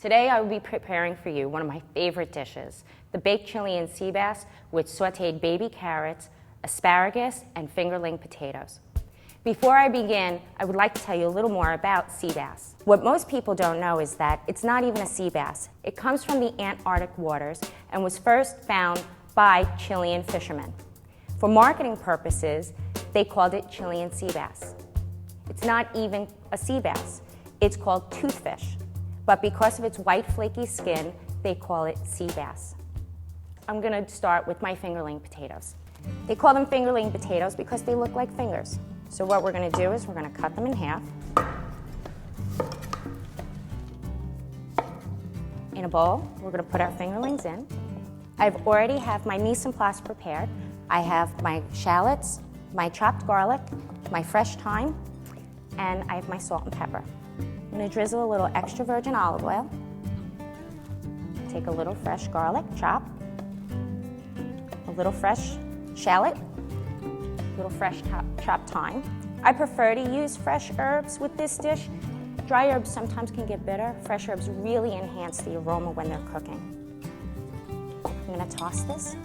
Today I will be preparing for you one of my favorite dishes, the baked Chilean sea bass with sauteed baby carrots, asparagus, and fingerling potatoes. Before I begin, I would like to tell you a little more about sea bass. What most people don't know is that it's not even a sea bass. It comes from the Antarctic waters and was first found by Chilean fishermen. For marketing purposes, they called it Chilean sea bass. It's not even a sea bass. It's called toothfish. But because of its white flaky skin, they call it sea bass. I'm going to start with my fingerling potatoes. They call them fingerling potatoes because they look like fingers. So what we're going to do is we're going to cut them in half. In a bowl, we're going to put our fingerlings in. I've already have my mise en place prepared. I have my shallots, my chopped garlic, my fresh thyme, and I have my salt and pepper. I'm going to drizzle a little extra virgin olive oil. Take a little fresh garlic, chop, a little fresh shallot, a little fresh chopped thyme. I prefer to use fresh herbs with this dish. Dry herbs sometimes can get bitter. Fresh herbs really enhance the aroma when they're cooking. I'm going to toss this,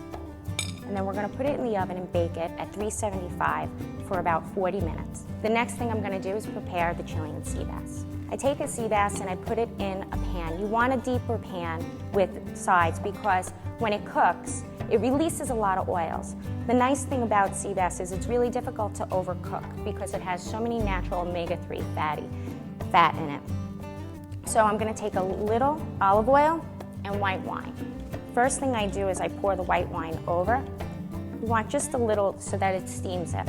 and then we're going to put it in the oven and bake it at 375 for about 40 minutes. The next thing I'm going to do is prepare the Chilean sea bass. I take a sea bass and I put it in a pan. You want a deeper pan with sides because when it cooks, it releases a lot of oils. The nice thing about sea bass is it's really difficult to overcook because it has so many natural omega-3 fat in it. So I'm going to take a little olive oil and white wine. First thing I do is I pour the white wine over. You want just a little so that it steams it.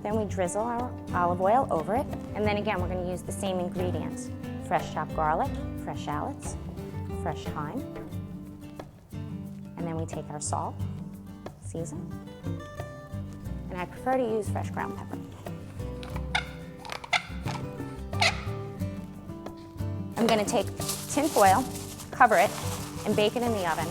Then we drizzle our olive oil over it, and then again we're going to use the same ingredients. Fresh chopped garlic, fresh shallots, fresh thyme, and then we take our salt, season, and I prefer to use fresh ground pepper. I'm going to take tin foil, cover it, and bake it in the oven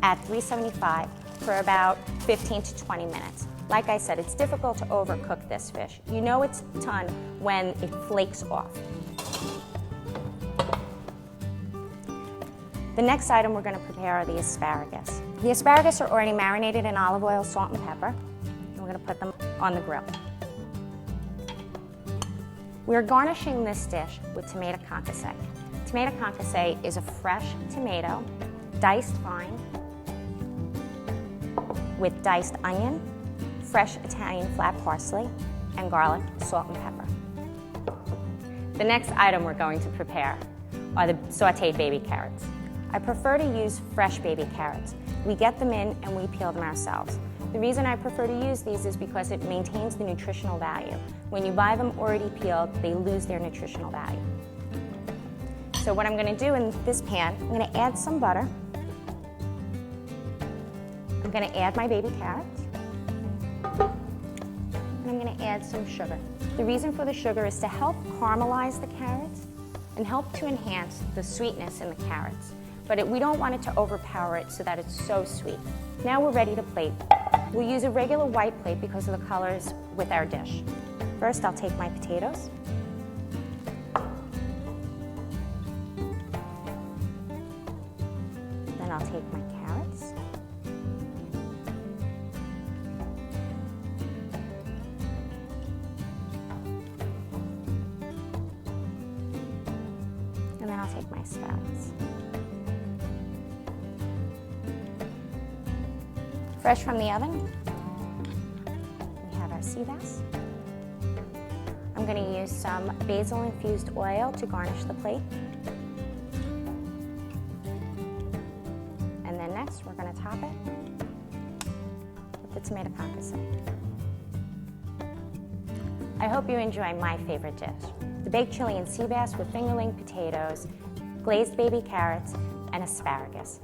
at 375 for about 15 to 20 minutes. Like I said, it's difficult to overcook this fish. You know it's done when it flakes off. The next item we're going to prepare are the asparagus. The asparagus are already marinated in olive oil, salt, and pepper. And we're going to put them on the grill. We're garnishing this dish with tomato concasse. Tomato concasse is a fresh tomato, diced fine, with diced onion, fresh Italian flat parsley, and garlic, salt, and pepper. The next item we're going to prepare are the sauteed baby carrots. I prefer to use fresh baby carrots. We get them in and we peel them ourselves. The reason I prefer to use these is because it maintains the nutritional value. When you buy them already peeled, they lose their nutritional value. So what I'm going to do in this pan, I'm going to add some butter. I'm going to add my baby carrots. And I'm going to add some sugar. The reason for the sugar is to help caramelize the carrots and help to enhance the sweetness in the carrots. But we don't want it to overpower it so that it's so sweet. Now we're ready to plate. We'll use a regular white plate because of the colors with our dish. First, I'll take my potatoes. Then I'll take my carrots. And then I'll take my asparagus. Fresh from the oven, we have our sea bass. I'm going to use some basil infused oil to garnish the plate. And then next, we're going to top it with the tomato concasse. I hope you enjoy my favorite dish, the baked Chilean sea bass with fingerling potatoes, glazed baby carrots, and asparagus.